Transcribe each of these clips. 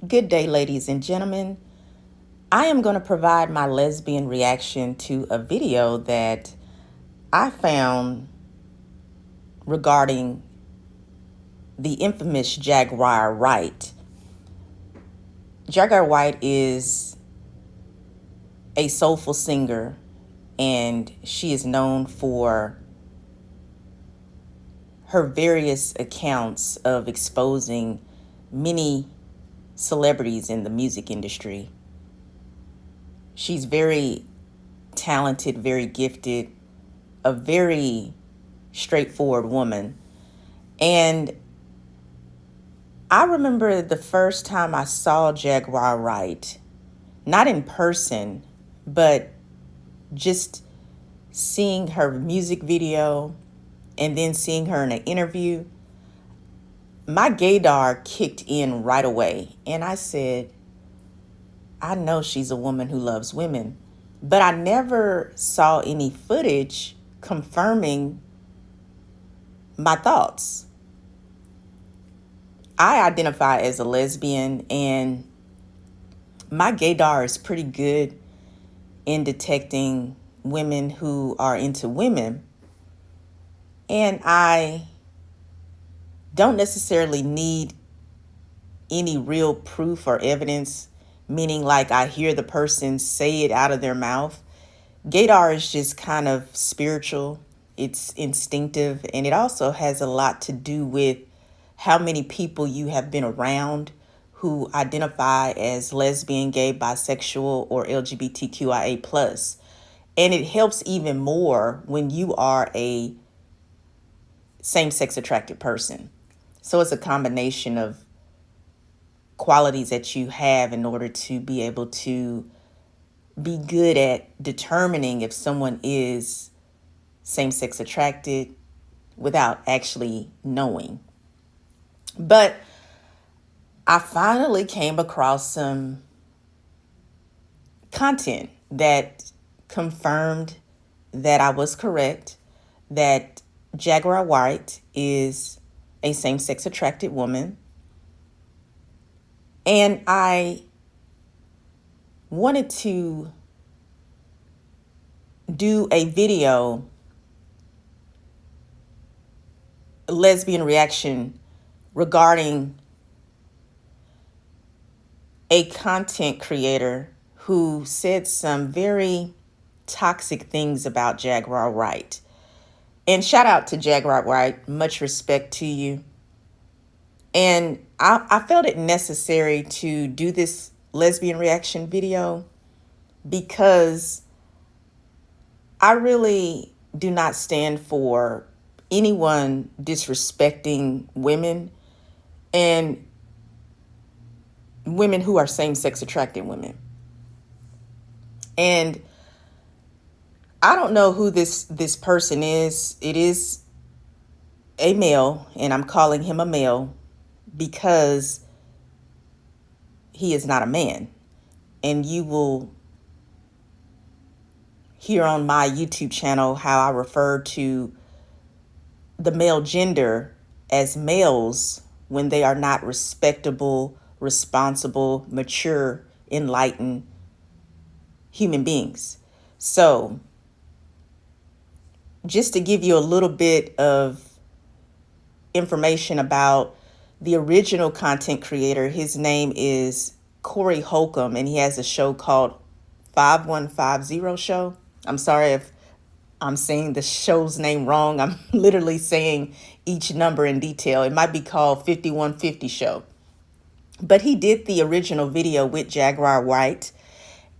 Good day, ladies and gentlemen. I am going to provide my lesbian reaction to a video that I found regarding the infamous Jaguar Wright. Jaguar Wright is a soulful singer, and she is known for her various accounts of exposing many celebrities in the music industry. She's very talented, very gifted, a very straightforward woman. And I remember the first time I saw Jaguar Wright, not in person, but just seeing her music video and then seeing her in an interview. My gaydar kicked in right away, and I said, I know she's a woman who loves women, but I never saw any footage confirming my thoughts. I identify as a lesbian, and my gaydar is pretty good in detecting women who are into women, and I don't necessarily need any real proof or evidence, meaning like I hear the person say it out of their mouth. Gaydar is just kind of spiritual. It's instinctive, and it also has a lot to do with how many people you have been around who identify as lesbian, gay, bisexual, or LGBTQIA+. And it helps even more when you are a same-sex attracted person. So it's a combination of qualities that you have in order to be able to be good at determining if someone is same-sex attracted without actually knowing. But I finally came across some content that confirmed that I was correct, that Jaguar Wright is a same-sex attracted woman. And I wanted to do a video, lesbian reaction, regarding a content creator who said some very toxic things about Jaguar Wright. And shout out to Jaguar Wright, much respect to you. And I felt it necessary to do this lesbian reaction video because I really do not stand for anyone disrespecting women and women who are same-sex attracted women. And I don't know who this person is. It is a male, and I'm calling him a male because he is not a man. And you will hear on my YouTube channel how I refer to the male gender as males when they are not respectable, responsible, mature, enlightened human beings. So just to give you a little bit of information about the original content creator, his name is Corey Holcomb, and he has a show called 5150 Show. I'm sorry if I'm saying the show's name wrong. I'm literally saying each number in detail. It might be called 5150 Show. But he did the original video with Jaguar Wright,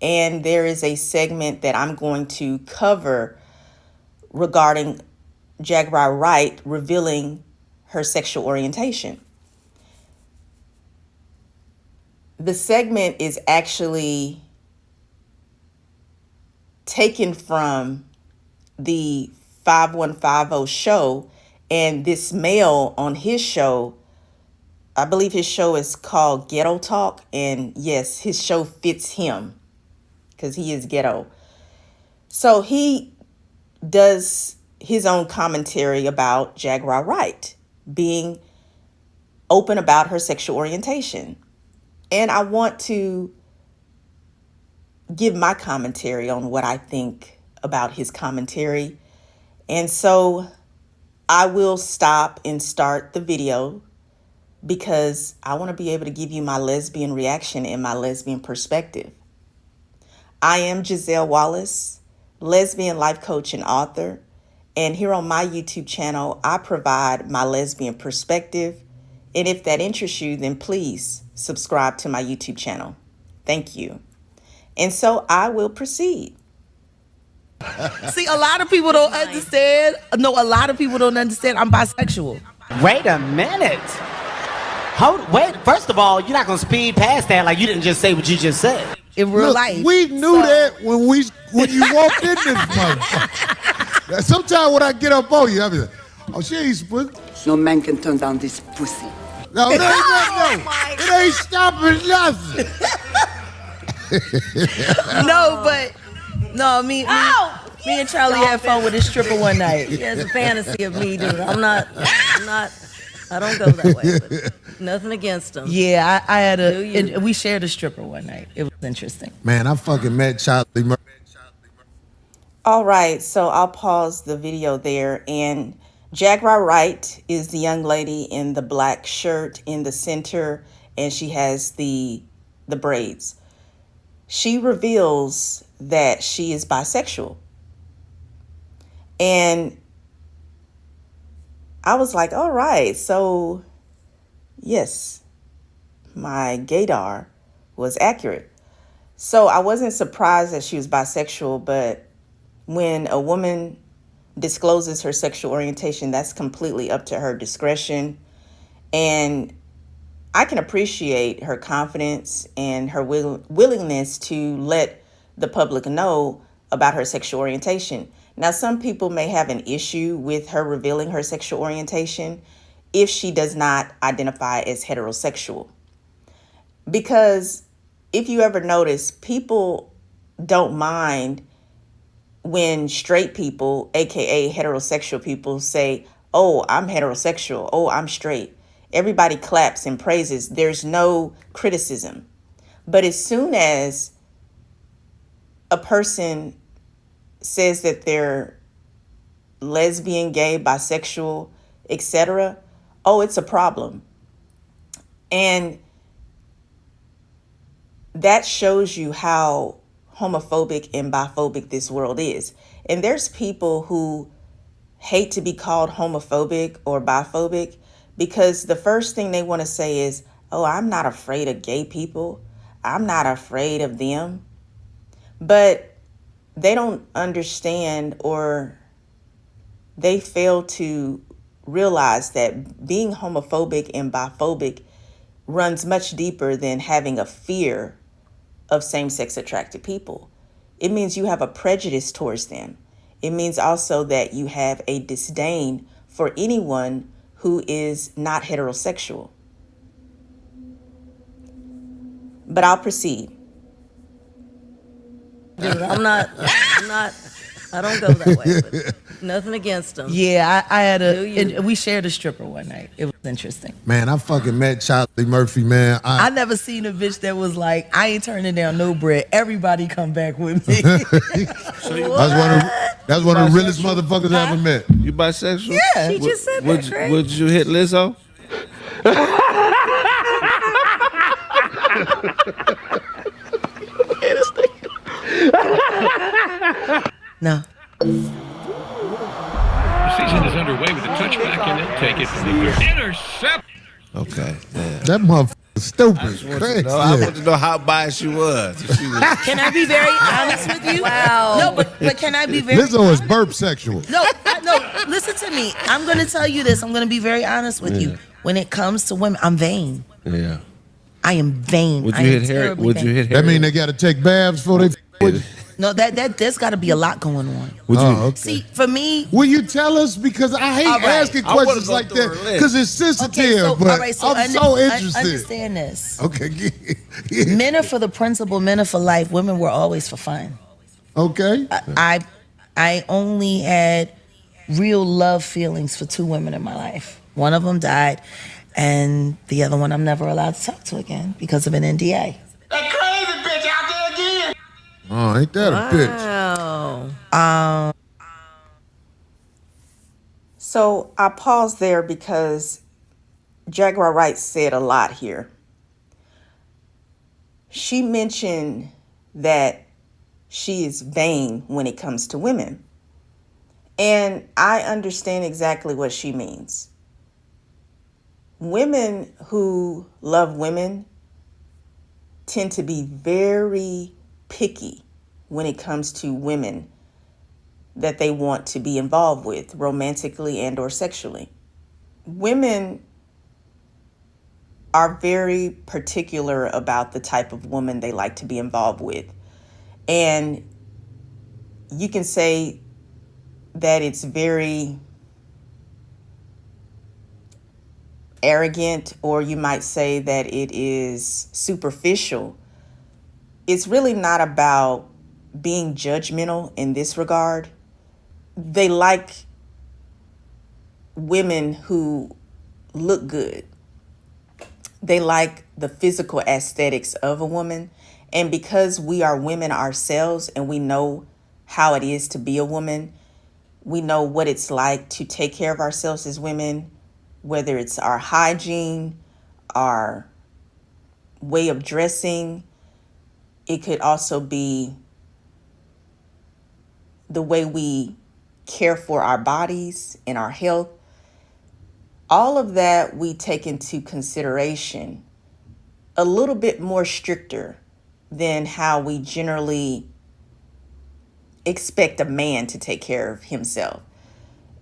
and there is a segment that I'm going to cover regarding Jaguar Wright revealing her sexual orientation. The segment is actually taken from the 5150 show, and this male on his show, I believe his show is called Ghetto Talk, and yes, his show fits him because he is ghetto. So he does his own commentary about Jaguar Wright being open about her sexual orientation. And I want to give my commentary on what I think about his commentary. And so I will stop and start the video because I want to be able to give you my lesbian reaction and my lesbian perspective. I am Giselle Wallace, lesbian life coach and author. And here on my YouTube channel, I provide my lesbian perspective. And if that interests you, then please subscribe to my YouTube channel. Thank you. And so I will proceed. See, a lot of people don't understand. No, a lot of people don't understand I'm bisexual. Wait a minute. Wait, first of all, you're not going to speed past that like you didn't just say what you just said. In real life. We knew that when you walked in this motherfucker. Sometimes when I get up on you, I be like, oh, she ain't split. No man can turn down this pussy. No, it ain't nothing. It ain't stopping nothing. Me and Charlie had fun with his stripper one night. He has a fantasy of me, dude. I don't go that way, but nothing against him. Yeah, I had we shared a stripper one night. It was interesting. Man, I fucking met Charlie Murphy. All right, so I'll pause the video there. And Jaguar Wright is the young lady in the black shirt in the center, and she has the braids. She reveals that she is bisexual. And I was like, all right, so yes, my gaydar was accurate. So I wasn't surprised that she was bisexual, but when a woman discloses her sexual orientation, that's completely up to her discretion. And I can appreciate her confidence and her willingness to let the public know about her sexual orientation. Now, some people may have an issue with her revealing her sexual orientation if she does not identify as heterosexual. Because if you ever notice, people don't mind when straight people, aka heterosexual people, say, oh, I'm heterosexual, oh, I'm straight. Everybody claps and praises. There's no criticism. But as soon as a person says that they're lesbian, gay, bisexual, etc., oh, it's a problem. And that shows you how homophobic and biphobic this world is. And there's people who hate to be called homophobic or biphobic because the first thing they want to say is, oh, I'm not afraid of gay people. I'm not afraid of them. But they don't understand, or they fail to realize that being homophobic and biphobic runs much deeper than having a fear of same-sex attracted people. It means you have a prejudice towards them. It means also that you have a disdain for anyone who is not heterosexual. But I'll proceed. Dude, I don't go that way, but nothing against him. Yeah, we shared a stripper one night. It was interesting. Man, I fucking met Charlie Murphy, man. I never seen a bitch that was like, I ain't turning down no bread. Everybody come back with me. That's one of the realest motherfuckers I ever met. You bisexual? Yeah. She just said that, Trey. Would you hit Lizzo? No. The season is underway with a touchback and then take it from the intercept. Okay. Yeah. That motherfucker stupid. I want to know how biased you was. Can I be very honest with you? Wow. No, but can I be very Lizzo is burp sexual. No, listen to me. I'm going to tell you this. I'm going to be very honest with you. When it comes to women, I'm vain. Yeah. I am vain. Would you hit Harry? That mean they got to take baths before they... No, there's got to be a lot going on. Okay. See, for me... Will you tell us? Because I hate asking questions like that because it's sensitive, I'm so interested. Understand this. Okay. Men are for the principle, men are for life. Women were always for fun. Okay. I only had real love feelings for two women in my life. One of them died. And the other one I'm never allowed to talk to again because of an NDA. That crazy bitch out there again. Oh, ain't that a bitch? Wow. So I paused there because Jaguar Wright said a lot here. She mentioned that she is vain when it comes to women. And I understand exactly what she means. Women who love women tend to be very picky when it comes to women that they want to be involved with romantically and or sexually. Women are very particular about the type of woman they like to be involved with. And you can say that it's very arrogant, or you might say that it is superficial. It's really not about being judgmental in this regard. They like women who look good. They like the physical aesthetics of a woman. And because we are women ourselves and we know how it is to be a woman, we know what it's like to take care of ourselves as women, whether it's our hygiene, our way of dressing. It could also be the way we care for our bodies and our health. All of that we take into consideration a little bit more stricter than how we generally expect a man to take care of himself.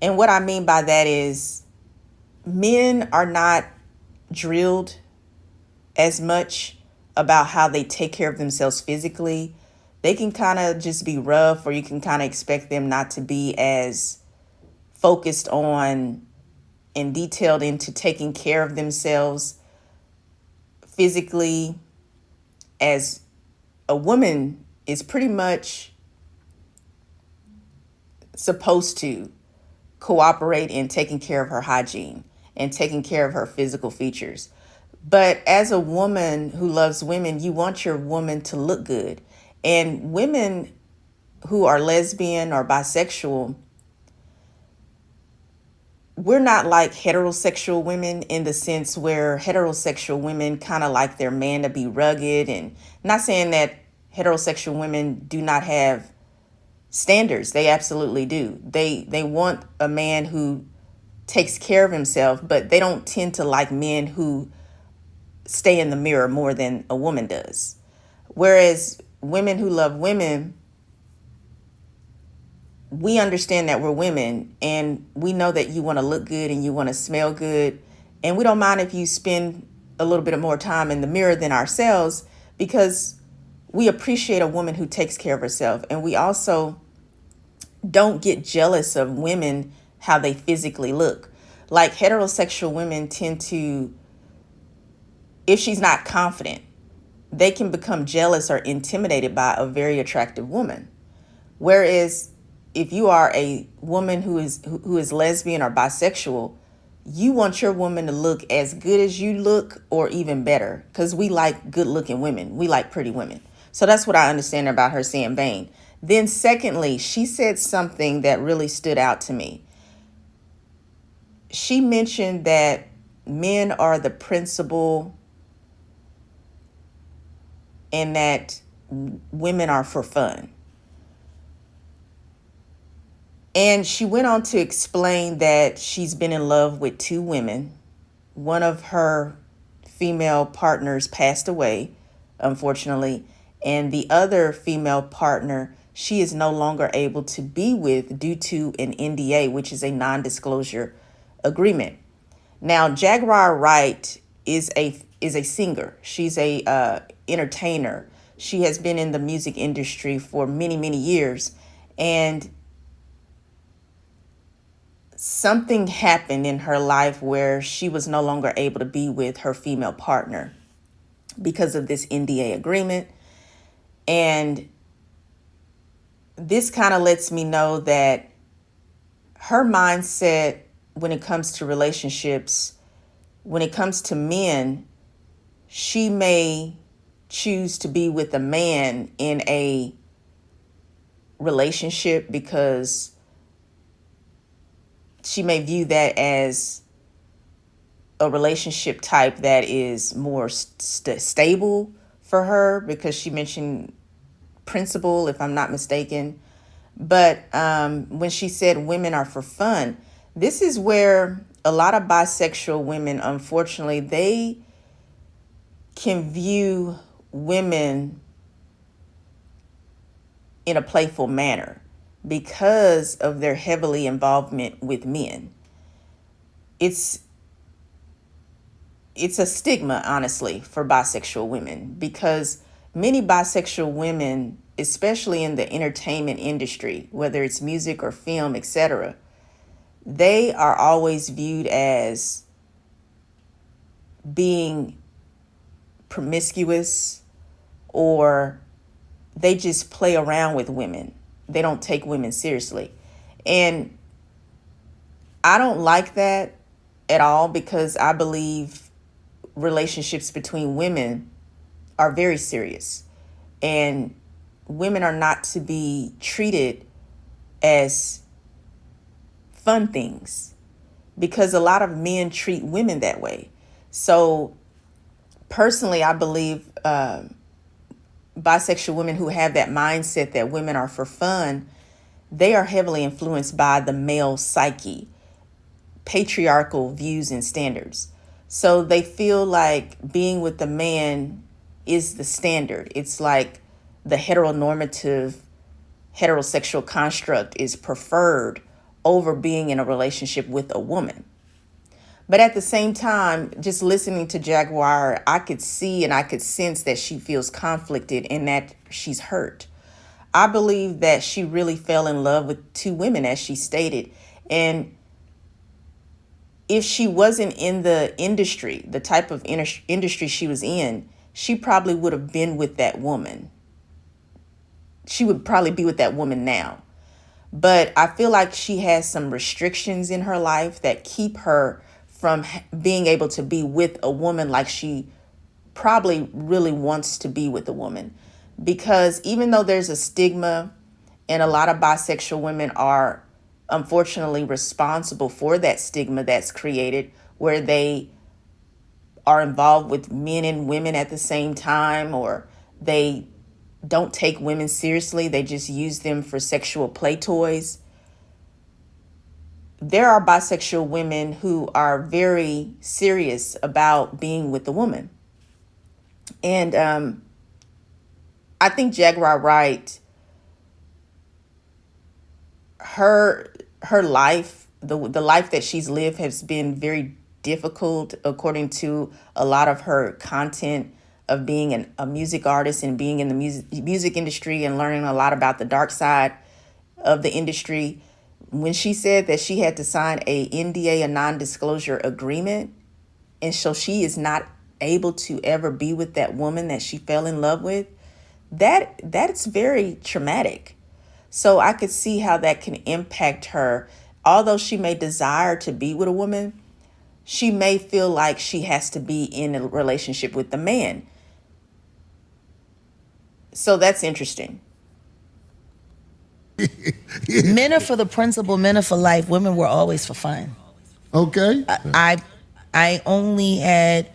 And what I mean by that is men are not drilled as much about how they take care of themselves physically. They can kind of just be rough, or you can kind of expect them not to be as focused on and detailed into taking care of themselves physically, as a woman is pretty much supposed to cooperate in taking care of her hygiene and taking care of her physical features. But as a woman who loves women, you want your woman to look good. And women who are lesbian or bisexual, we're not like heterosexual women in the sense where heterosexual women kind of like their man to be rugged. And not saying that heterosexual women do not have standards. They absolutely do. They want a man who takes care of himself, but they don't tend to like men who stay in the mirror more than a woman does. Whereas women who love women, we understand that we're women and we know that you want to look good and you want to smell good. And we don't mind if you spend a little bit more time in the mirror than ourselves, because we appreciate a woman who takes care of herself. And we also don't get jealous of women, how they physically look. Like heterosexual women tend to, if she's not confident, they can become jealous or intimidated by a very attractive woman. Whereas if you are a woman who is lesbian or bisexual, you want your woman to look as good as you look or even better, because we like good looking women. We like pretty women. So that's what I understand about her saying vain. Then secondly, she said something that really stood out to me. She mentioned that men are the principal and that women are for fun. And she went on to explain that she's been in love with two women. One of her female partners passed away, unfortunately, and the other female partner she is no longer able to be with due to an NDA, which is a non-disclosure agreement. Now, Jaguar Wright is a singer. She's a entertainer. She has been in the music industry for many, many years, and something happened in her life where she was no longer able to be with her female partner because of this NDA agreement. And this kind of lets me know that her mindset when it comes to relationships when it comes to men, she may choose to be with a man in a relationship because she may view that as a relationship type that is more stable for her, because she mentioned principle, if I'm not mistaken. But when she said women are for fun, this is where a lot of bisexual women, unfortunately, they can view women in a playful manner because of their heavily involvement with men. It's a stigma, honestly, for bisexual women, because many bisexual women, especially in the entertainment industry, whether it's music or film, etc., they are always viewed as being promiscuous, or they just play around with women. They don't take women seriously. And I don't like that at all, because I believe relationships between women are very serious, and women are not to be treated as fun things, because a lot of men treat women that way. So personally, I believe bisexual women who have that mindset that women are for fun, they are heavily influenced by the male psyche, patriarchal views and standards. So they feel like being with the man is the standard. It's like the heteronormative heterosexual construct is preferred over being in a relationship with a woman. But at the same time, just listening to Jaguar, I could see and I could sense that she feels conflicted and that she's hurt. I believe that she really fell in love with two women, as she stated. And if she wasn't in the industry, the type of industry she was in, she probably would have been with that woman. She would probably be with that woman now. But I feel like she has some restrictions in her life that keep her from being able to be with a woman like she probably really wants to be with a woman. Because even though there's a stigma, and a lot of bisexual women are unfortunately responsible for that stigma that's created, where they are involved with men and women at the same time, or they don't take women seriously, they just use them for sexual play toys. There are bisexual women who are very serious about being with a woman. And I think Jaguar Wright, her life, the life that she's lived has been very difficult, according to a lot of her content of being a music artist and being in the music industry and learning a lot about the dark side of the industry. When she said that she had to sign a NDA, a non-disclosure agreement, and so she is not able to ever be with that woman that she fell in love with, that's very traumatic. So I could see how that can impact her. Although she may desire to be with a woman, she may feel like she has to be in a relationship with the man. So that's interesting. Men are for the principle, men are for life. Women were always for fun. Okay. I only had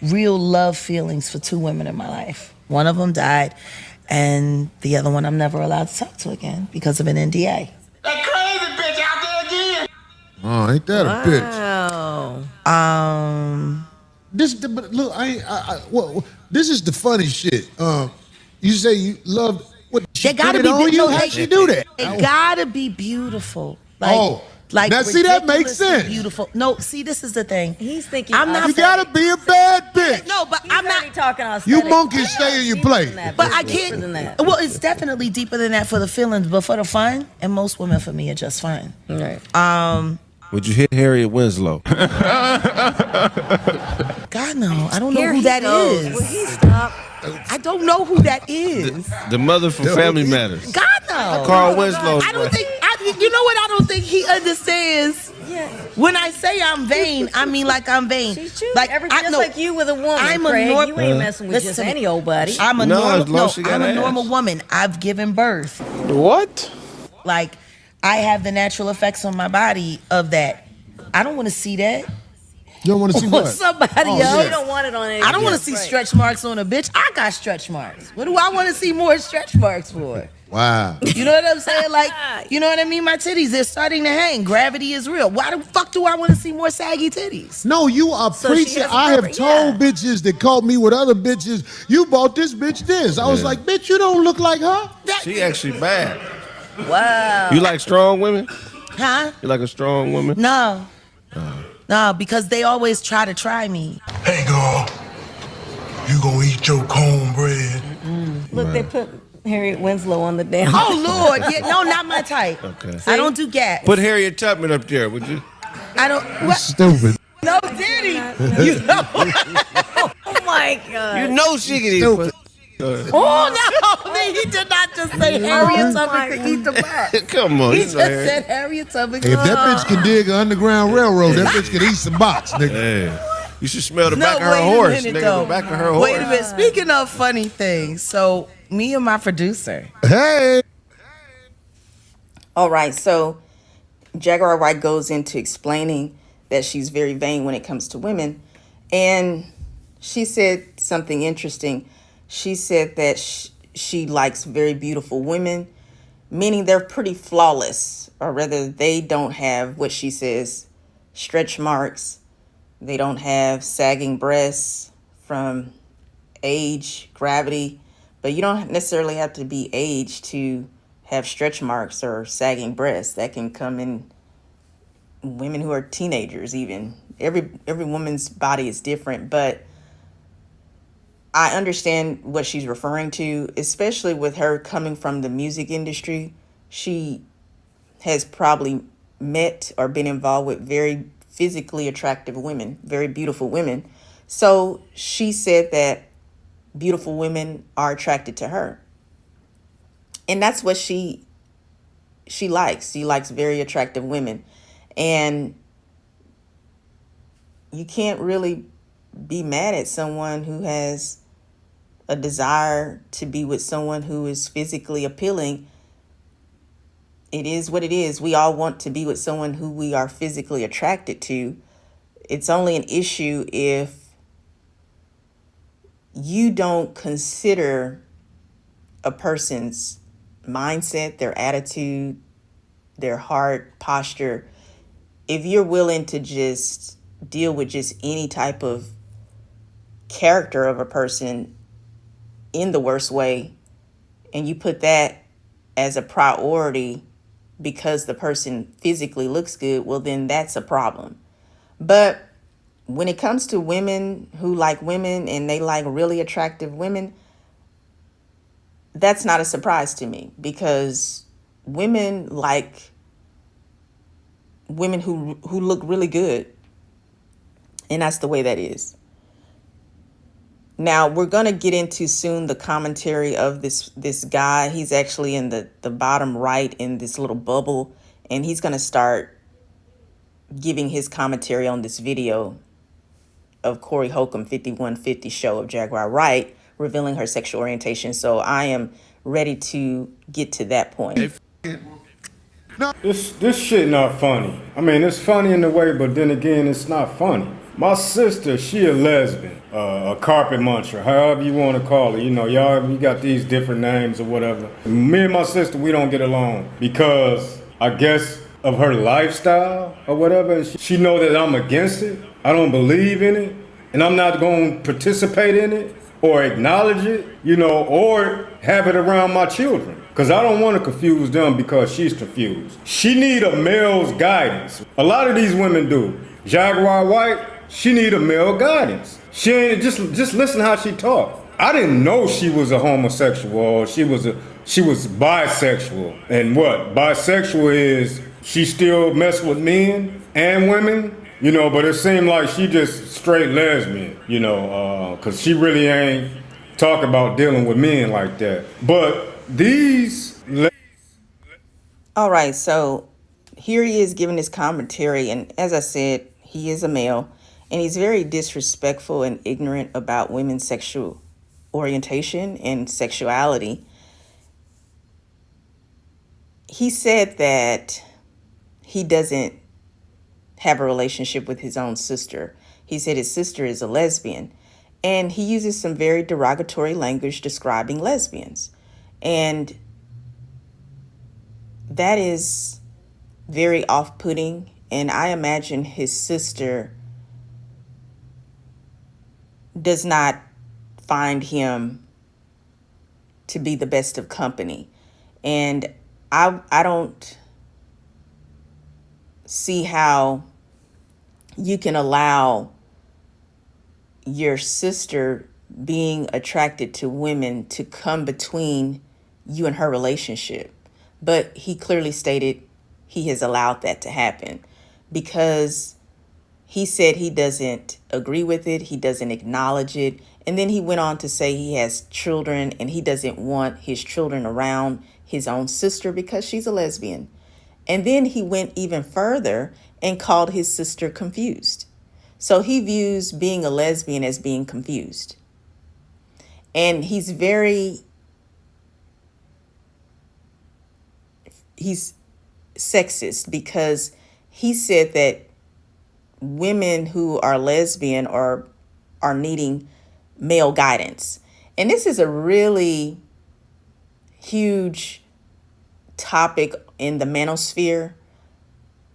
real love feelings for two women in my life. One of them died, and the other one I'm never allowed to talk to again because of an NDA. That crazy bitch out there again. Oh, ain't that a bitch? Wow. But look, this is the funny shit. You say you love. What, They gotta be beautiful. How'd she do that? They gotta be beautiful. Like now see, that makes sense. Beautiful. No, see, this is the thing. He's thinking I'm not. You gotta be a bad bitch. No, but I'm not talking on. You monkeys stay in your place. But I can't. Well, it's definitely deeper than that for the feelings, but for the fun, and most women for me are just fine. Right. Would you hit Harriet Winslow? God no, I don't know who that is. Will he stop? I don't know who that is. The mother from Family Matters. God no. Carl Winslow. I don't think. You know what? I don't think he understands When I say I'm vain, I mean like I'm vain. She's choosing like just like you with a woman. I'm Craig. a normal. You ain't messing with just any old buddy. I'm a No, normal. as long as she got I'm a ass. normal woman. I've given birth. What? Like I have the natural effects on my body of that. I don't want to see that. You don't want to see what? Somebody Oh, else. yeah. You don't want it on any. I don't want to see stretch marks on a bitch. I got stretch marks. What do I want to see more stretch marks for? Wow. You know what I'm saying? Like, you know what I mean? My titties, they're starting to hang. Gravity is real. Why the fuck do I want to see more saggy titties? No, you are preaching. I have told bitches that caught me with other bitches, you bought this bitch this. I was like, bitch, you don't look like her. She actually bad. Wow. You like strong women? Huh? You like a strong woman? No. No, because they always try to try me. Hey, girl, you gonna eat your cornbread? Look, they put Harriet Winslow on the damn. Oh, Lord. Yeah, no, not my type. Okay. I don't do gas. Put Harriet Tubman up there, would you? I don't. What? Stupid. No, did he? You know. Oh my God. You know she can eat Stupid. pussy. Oh, no. He did not just say Harriet Tubman could eat the butt. Come on. He you just know Harriet. said Harriet Tubman. Hey, if that bitch can dig an underground railroad, that bitch can eat some box, nigga. Hey, you should smell the No, back of her wait a horse, minute, nigga. though. The back of her horse. Wait a minute. Speaking of funny things, so me and my producer. Hey. All right, so Jaguar Wright goes into explaining that she's very vain when it comes to women. And she said something interesting. She said that she likes very beautiful women, meaning they're pretty flawless, or rather they don't have what she says, stretch marks. They don't have sagging breasts from age, gravity, but you don't necessarily have to be aged to have stretch marks or sagging breasts. That can come in women who are teenagers even. Every woman's body is different, but I understand what she's referring to, especially with her coming from the music industry. She has probably met or been involved with very physically attractive women, very beautiful women. So she said that beautiful women are attracted to her. And that's what she likes. She likes very attractive women. And you can't really be mad at someone who has a desire to be with someone who is physically appealing. It is what it is. We all want to be with someone who we are physically attracted to. It's only an issue if you don't consider a person's mindset, their attitude, their heart posture. If you're willing to just deal with just any type of character of a person in the worst way, and you put that as a priority because the person physically looks good, well, then that's a problem. But when it comes to women who like women and they like really attractive women, that's not a surprise to me, because women like women who look really good. And that's the way that is. Now, we're going to get into soon the commentary of this guy. He's actually in the bottom right in this little bubble, and he's going to start giving his commentary on this video of Corey Holcomb 5150 show of Jaguar Wright revealing her sexual orientation. So I am ready to get to that point. This shit not funny. I mean, it's funny in a way, but then again, it's not funny. My sister, she a lesbian, a carpet muncher, however you want to call it. You know, y'all, you got these different names or whatever. Me and my sister, we don't get along because I guess of her lifestyle or whatever. And she know that I'm against it. I don't believe in it, and I'm not going to participate in it or acknowledge it, you know, or have it around my children. Because I don't want to confuse them because she's confused. She need a male's guidance. A lot of these women do. Jaguar Wright, she need a male guidance. She ain't just listen how she talk. I didn't know she was a homosexual. She was bisexual. And what bisexual is? She still mess with men and women, you know. But it seemed like she just straight lesbian, you know, because she really ain't talk about dealing with men like that. But these. All right, so here he is giving his commentary, and as I said, he is a male, and he's very disrespectful and ignorant about women's sexual orientation and sexuality. He said that he doesn't have a relationship with his own sister. He said his sister is a lesbian, and he uses some very derogatory language describing lesbians. And that is very off-putting, and I imagine his sister does not find him to be the best of company. And I don't see how you can allow your sister being attracted to women to come between you and her relationship. But he clearly stated he has allowed that to happen because he said he doesn't agree with it, he doesn't acknowledge it, and then he went on to say he has children and he doesn't want his children around his own sister because she's a lesbian. And then he went even further and called his sister confused. So he views being a lesbian as being confused. And he's sexist because he said that women who are lesbian are needing male guidance. And this is a really huge topic in the manosphere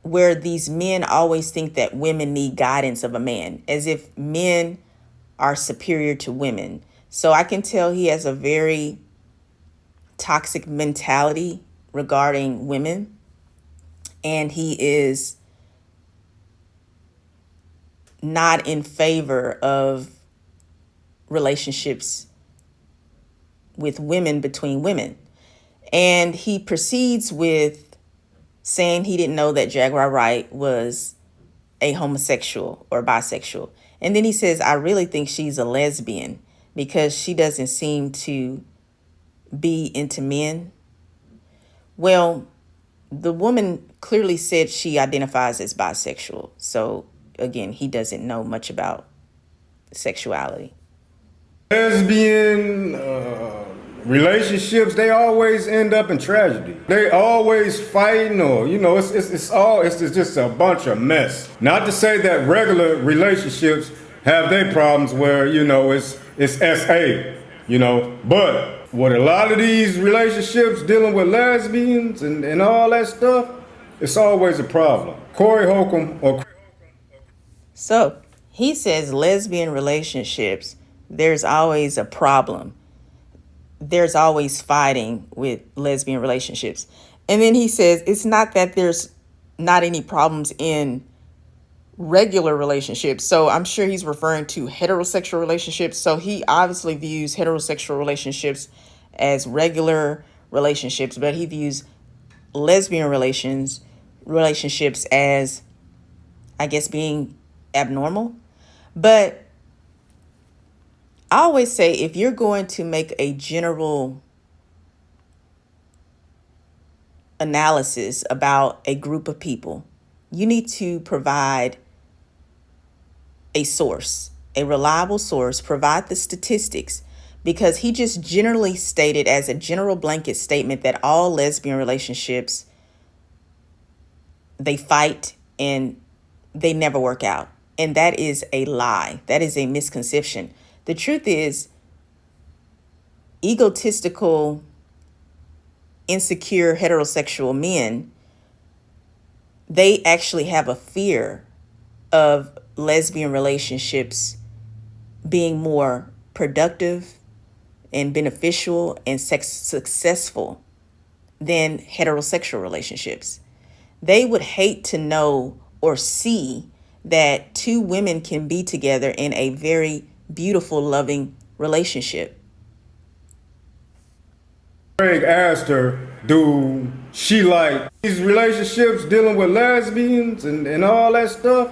where these men always think that women need guidance of a man, as if men are superior to women. So I can tell he has a very toxic mentality regarding women, and he is not in favor of relationships with women between women. And he proceeds with saying he didn't know that Jaguar Wright was a homosexual or bisexual. And then he says, I really think she's a lesbian because she doesn't seem to be into men. Well, the woman clearly said she identifies as bisexual. So again, he doesn't know much about sexuality. Lesbian relationships, they always end up in tragedy. They always fighting, or it's just a bunch of mess. Not to say that regular relationships have their problems where it's SA, but with a lot of these relationships dealing with lesbians and all that stuff, it's always a problem. Corey Holcomb or So he says lesbian relationships, there's always a problem. There's always fighting with lesbian relationships. And then he says it's not that there's not any problems in regular relationships. So I'm sure he's referring to heterosexual relationships. So he obviously views heterosexual relationships as regular relationships, but he views lesbian relationships as, I guess, being abnormal. But I always say, if you're going to make a general analysis about a group of people, you need to provide a source, a reliable source, provide the statistics, because he just generally stated as a general blanket statement that all lesbian relationships, they fight and they never work out. And that is a lie. That is a misconception. The truth is, egotistical, insecure, heterosexual men, they actually have a fear of lesbian relationships being more productive and beneficial and successful than heterosexual relationships. They would hate to know or see that two women can be together in a very beautiful, loving relationship. Craig asked her, do she like these relationships dealing with lesbians and all that stuff?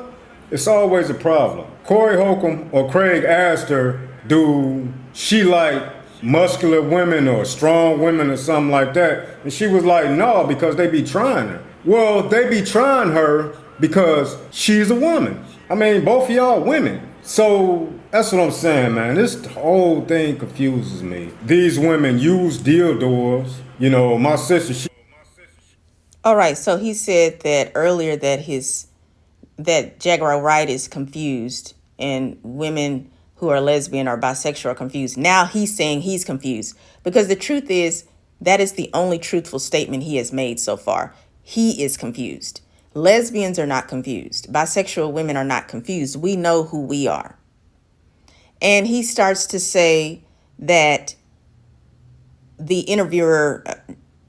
It's always a problem. Corey Holcomb or Craig asked her, do she like muscular women or strong women or something like that? And she was like, no, because they be trying her. Well, they be trying her because she's a woman. I mean, both of y'all women. So that's what I'm saying, man. This whole thing confuses me. These women use dildos. You know, my sister, she... All right, so he said that earlier that Jaguar Wright is confused and women who are lesbian or bisexual are confused. Now he's saying he's confused because the truth is that is the only truthful statement he has made so far. He is confused. Lesbians are not confused. Bisexual women are not confused. We know who we are. And he starts to say that the interviewer,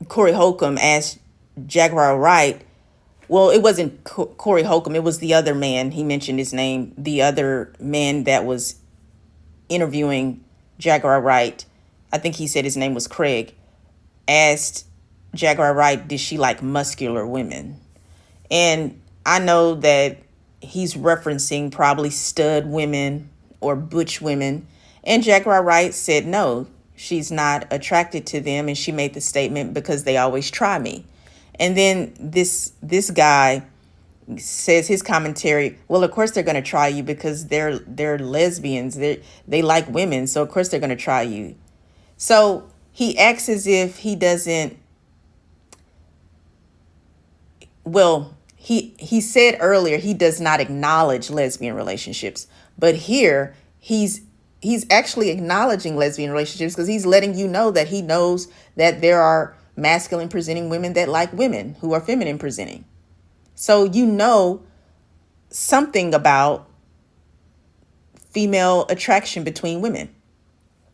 Corey Holcomb, asked Jaguar Wright, well, it wasn't Corey Holcomb, it was the other man. He mentioned his name. The other man that was interviewing Jaguar Wright, I think he said his name was Craig, asked Jaguar Wright, did she like muscular women? And I know that he's referencing probably stud women or butch women. And Jaguar Wright said, no, she's not attracted to them. And she made the statement, because they always try me. And then this guy says his commentary, well, of course they're going to try you because they're lesbians. They like women. So of course they're going to try you. So he acts as if he doesn't. Well, he said earlier he does not acknowledge lesbian relationships, but here he's actually acknowledging lesbian relationships, because he's letting you know that he knows that there are masculine presenting women that like women who are feminine presenting. So you know something about female attraction between women.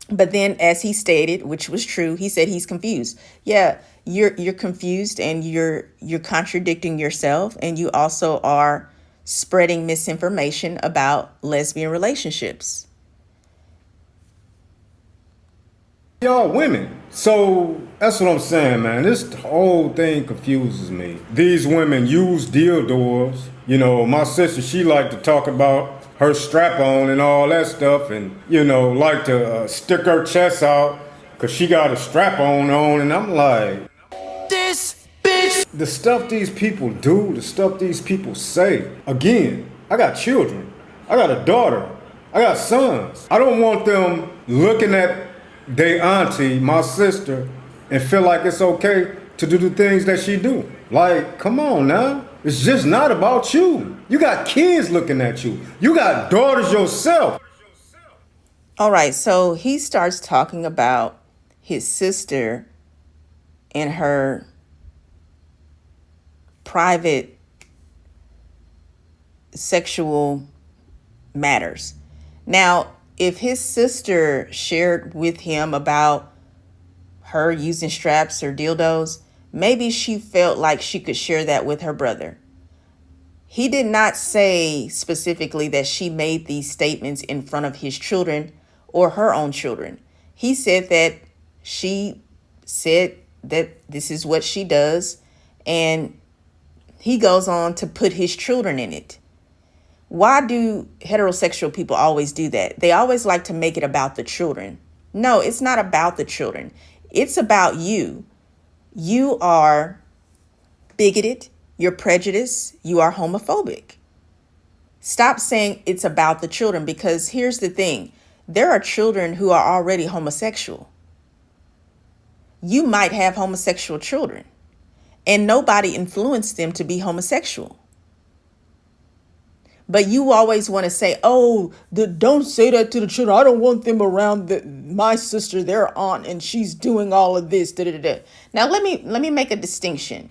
But then, as he stated, which was true, he said he's confused. Yeah, you're confused, and you're contradicting yourself, and you also are spreading misinformation about lesbian relationships. Y'all women. So that's what I'm saying, man. This whole thing confuses me. These women use dildos. You know, my sister, she like to talk about her strap on and all that stuff, and, you know, like to stick her chest out because she got a strap on, and I'm like, this bitch. The stuff these people do, the stuff these people say. Again, I got children. I got a daughter. I got sons. I don't want them looking at they auntie, my sister, and feel like it's okay to do the things that she do. Like, come on now. It's just not about you. You got kids looking at you. You got daughters yourself. All right, so he starts talking about his sister and her private sexual matters. Now, if his sister shared with him about her using straps or dildos, maybe she felt like she could share that with her brother. He did not say specifically that she made these statements in front of his children or her own children. He said that she said that this is what she does, and he goes on to put his children in it. Why do heterosexual people always do that? They always like to make it about the children. No, it's not about the children. It's about you. You are bigoted. You're prejudiced. You are homophobic. Stop saying it's about the children, because here's the thing. There are children who are already homosexual. You might have homosexual children, and nobody influenced them to be homosexual. But you always want to say, oh, don't say that to the children. I don't want them around my sister, their aunt, and she's doing all of this. Da, da, da, da. Now, let me make a distinction.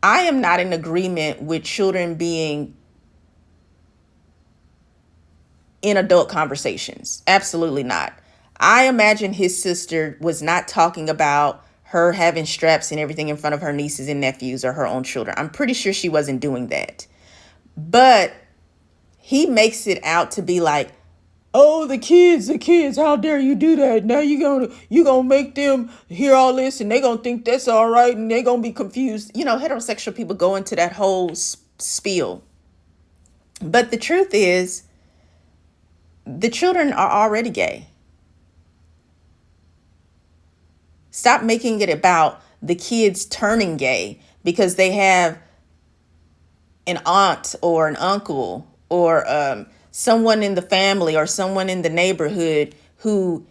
I am not in agreement with children being in adult conversations. Absolutely not. I imagine his sister was not talking about her having straps and everything in front of her nieces and nephews or her own children. I'm pretty sure she wasn't doing that. But he makes it out to be like, oh, the kids, how dare you do that? Now you gonna make them hear all this, and they gonna think that's all right, and they gonna be confused. You know, heterosexual people go into that whole spiel. But the truth is, the children are already gay. Stop making it about the kids turning gay because they have an aunt or an uncle or someone in the family or someone in the neighborhood who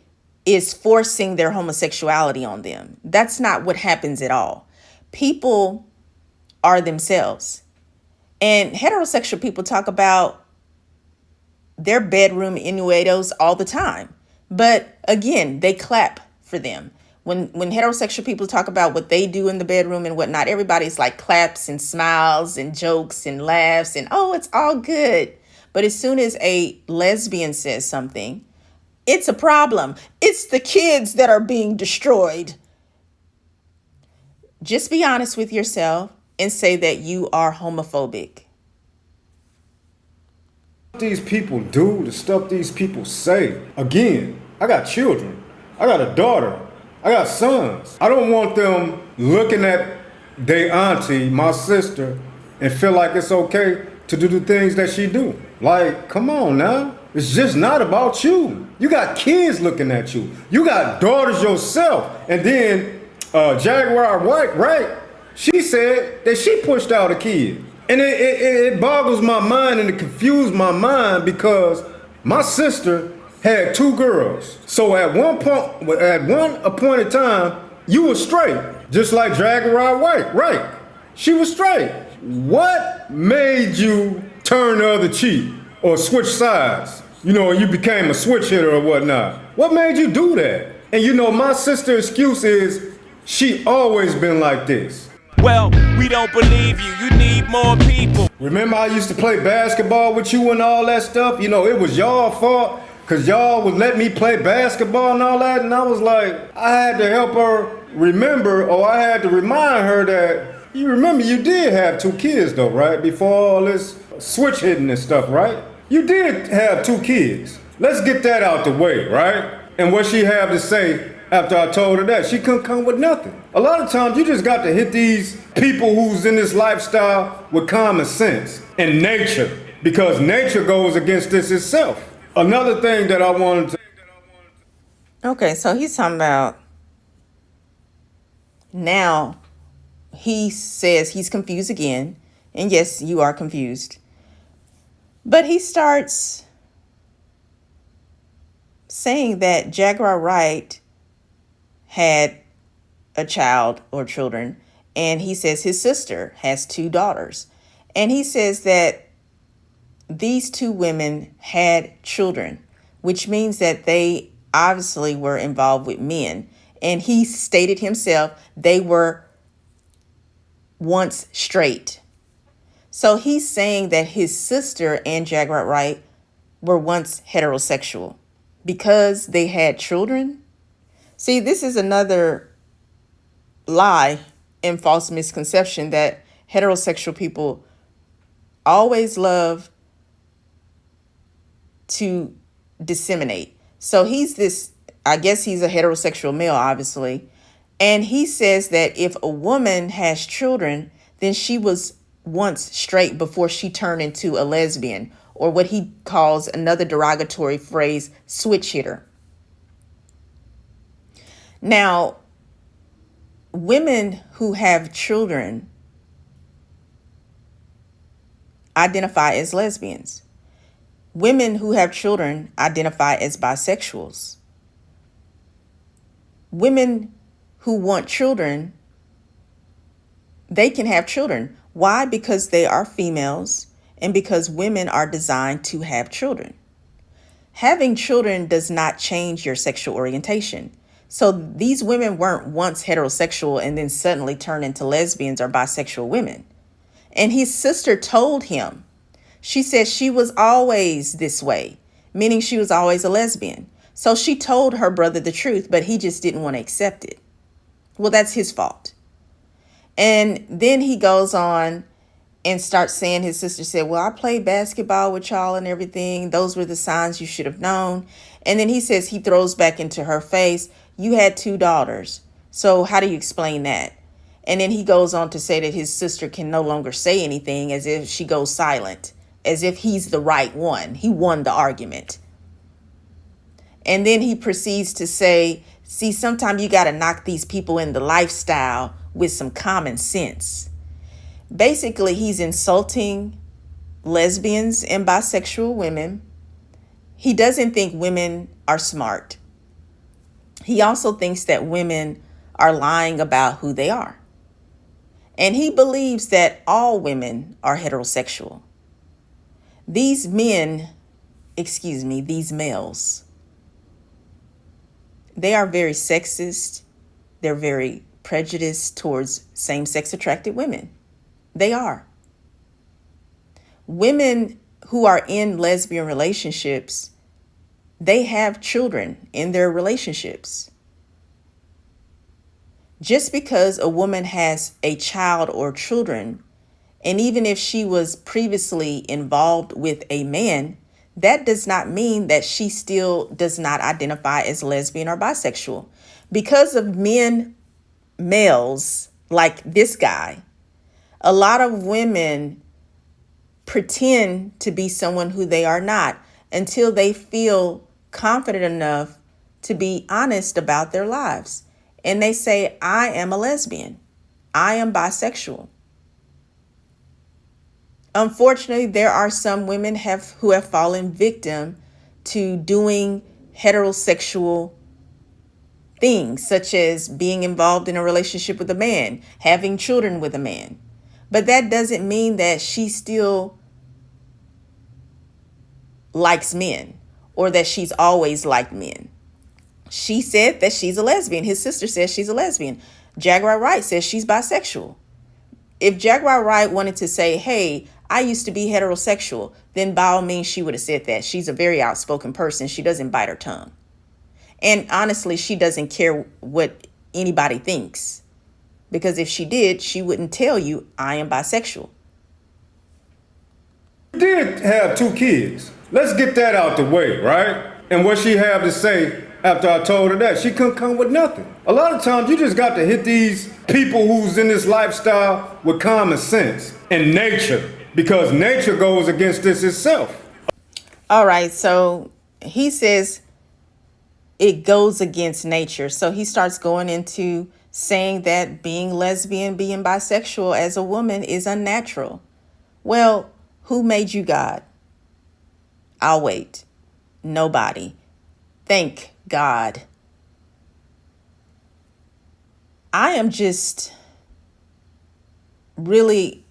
is forcing their homosexuality on them. That's not what happens at all. People are themselves. And heterosexual people talk about their bedroom innuendos all the time. But again, they clap for them. When heterosexual people talk about what they do in the bedroom and whatnot, everybody's like claps and smiles and jokes and laughs and, oh, it's all good. But as soon as a lesbian says something, it's a problem. It's the kids that are being destroyed. Just be honest with yourself and say that you are homophobic. These people do, the stuff these people say. Again, I got children. I got a daughter. I got sons. I don't want them looking at their auntie, my sister, and feel like it's okay to do the things that she do. Like, come on now. It's just not about you. You got kids looking at you. You got daughters yourself. And then Jaguar Wright, she said that she pushed out a kid. And it boggles my mind and it confused my mind because my sister had 2 girls. So at one appointed time, you were straight, just like Jaguar Wright, right? She was straight. What made you turn the other cheek or switch sides? You know, you became a switch hitter or whatnot. What made you do that? And you know, my sister's excuse is she always been like this. Well, we don't believe you. You need more people. Remember I used to play basketball with you and all that stuff? You know, it was y'all fault because y'all would let me play basketball and all that. And I was like, I had to help her remember, or I had to remind her that, you remember you did have 2 kids though, right? Before all this switch hitting and stuff, right? You did have 2 kids. Let's get that out the way, right? And what she had to say after I told her that, she couldn't come with nothing. A lot of times you just got to hit these people who's in this lifestyle with common sense and nature, because nature goes against this itself. Another thing that I wanted to... Okay, so he's talking about now he says he's confused again. And yes, you are confused. But he starts saying that Jaguar Wright had a child or children, and he says his sister has 2 daughters. And he says that these 2 women had children, which means that they obviously were involved with men. And he stated himself they were once straight. So he's saying that his sister and Jaguar Wright were once heterosexual because they had children. See, this is another lie and false misconception that heterosexual people always love to disseminate. So he's this, I guess he's a heterosexual male, obviously. And he says that if a woman has children, then she was once straight before she turned into a lesbian, or what he calls another derogatory phrase, switch hitter. Now, women who have children identify as lesbians. Women who have children identify as bisexuals. Women who want children, they can have children. Why? Because they are females and because women are designed to have children. Having children does not change your sexual orientation. So these women weren't once heterosexual and then suddenly turned into lesbians or bisexual women. And his sister told him, she said she was always this way, meaning she was always a lesbian. So she told her brother the truth, but he just didn't want to accept it. Well, that's his fault. And then he goes on and starts saying, his sister said, well, I played basketball with y'all and everything. Those were the signs you should have known. And then he says, he throws back into her face, you had 2 daughters. So how do you explain that? And then he goes on to say that his sister can no longer say anything, as if she goes silent, as if he's the right one. He won the argument. And then he proceeds to say, see, sometimes you got to knock these people in the lifestyle with some common sense. Basically, he's insulting lesbians and bisexual women. He doesn't think women are smart. He also thinks that women are lying about who they are. And he believes that all women are heterosexual. These males, they are very sexist. They're very prejudiced towards same-sex attracted women. They are. Women who are in lesbian relationships, they have children in their relationships. Just because a woman has a child or children, and even if she was previously involved with a man, that does not mean that she still does not identify as lesbian or bisexual. Because of males like this guy, a lot of women pretend to be someone who they are not until they feel confident enough to be honest about their lives. And they say, I am a lesbian. I am bisexual. Unfortunately, there are some women who have fallen victim to doing heterosexual things, such as being involved in a relationship with a man, having children with a man. But that doesn't mean that she still likes men or that she's always liked men. She said that she's a lesbian. His sister says she's a lesbian. Jaguar Wright says she's bisexual. If Jaguar Wright wanted to say, hey, I used to be heterosexual, then by all means, she would have said that. She's a very outspoken person. She doesn't bite her tongue. And honestly, she doesn't care what anybody thinks. Because if she did, she wouldn't tell you, I am bisexual. Did have 2 kids. Let's get that out the way, right? And what she have to say after I told her that, she couldn't come with nothing. A lot of times you just got to hit these people who's in this lifestyle with common sense and nature, because nature goes against this itself. All right, so he says it goes against nature. So he starts going into saying that being lesbian, being bisexual as a woman is unnatural. Well, who made you God? I'll wait. Nobody. Thank God. I am just really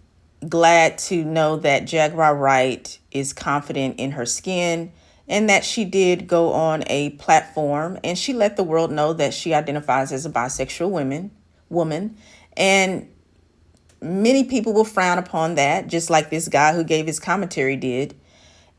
glad to know that Jaguar Wright is confident in her skin and that she did go on a platform and she let the world know that she identifies as a bisexual woman. And many people will frown upon that, just like this guy who gave his commentary did.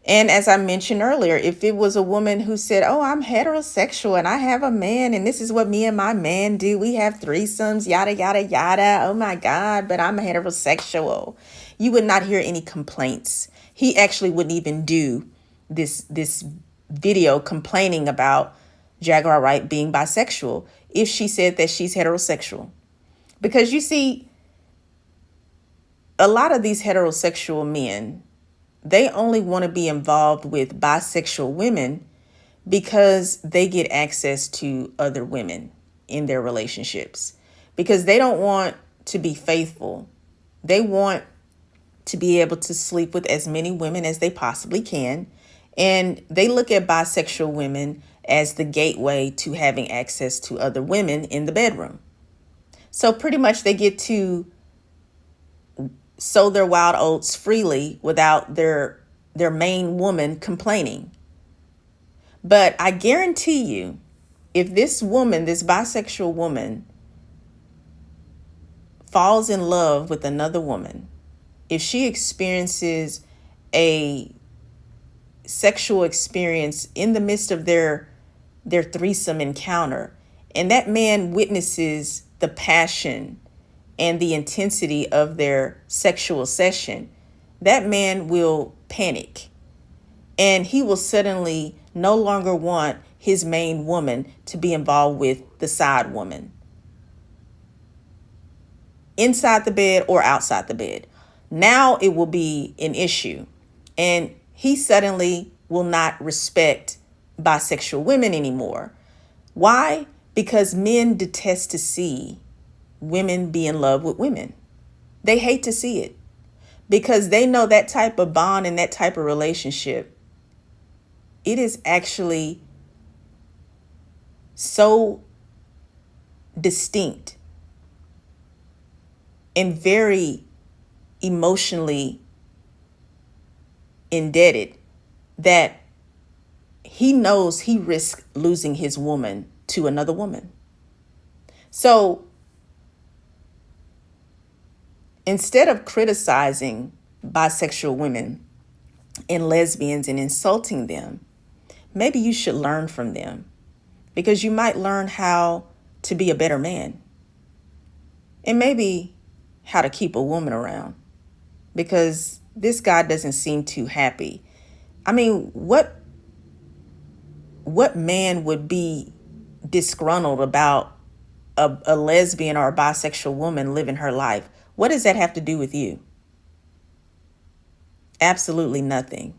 And as I mentioned earlier, if it was a woman who said, oh, I'm heterosexual and I have a man and this is what me and my man do. We have threesomes, yada, yada, yada. Oh, my God, but I'm heterosexual. You would not hear any complaints. He actually wouldn't even do this video complaining about Jaguar Wright being bisexual if she said that she's heterosexual. Because you see, a lot of these heterosexual men, they only want to be involved with bisexual women because they get access to other women in their relationships, because they don't want to be faithful. They want to be able to sleep with as many women as they possibly can. And they look at bisexual women as the gateway to having access to other women in the bedroom. So pretty much they get to sow their wild oats freely without their main woman complaining. But I guarantee you, if this woman, this bisexual woman, falls in love with another woman, if she experiences a sexual experience in the midst of their threesome encounter, and that man witnesses the passion and the intensity of their sexual session, that man will panic. And he will suddenly no longer want his main woman to be involved with the side woman, inside the bed or outside the bed. Now it will be an issue. And he suddenly will not respect bisexual women anymore. Why? Because men detest to see women be in love with women. They hate to see it because they know that type of bond and that type of relationship, it is actually so distinct and very emotionally indebted that he knows he risks losing his woman to another woman. So instead of criticizing bisexual women and lesbians and insulting them, maybe you should learn from them, because you might learn how to be a better man and maybe how to keep a woman around, because this guy doesn't seem too happy. I mean, what man would be disgruntled about a lesbian or a bisexual woman living her life? What does that have to do with you? Absolutely nothing.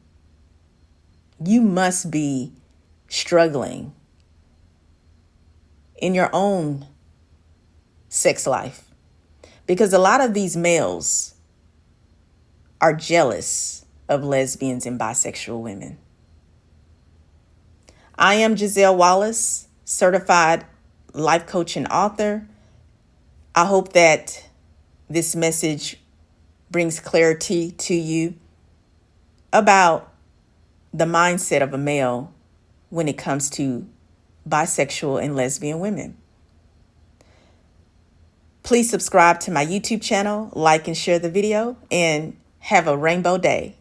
You must be struggling in your own sex life, because a lot of these males are jealous of lesbians and bisexual women. I am Giselle Wallace, certified life coach and author. I hope that this message brings clarity to you about the mindset of a male when it comes to bisexual and lesbian women. Please subscribe to my YouTube channel, like and share the video, and have a rainbow day.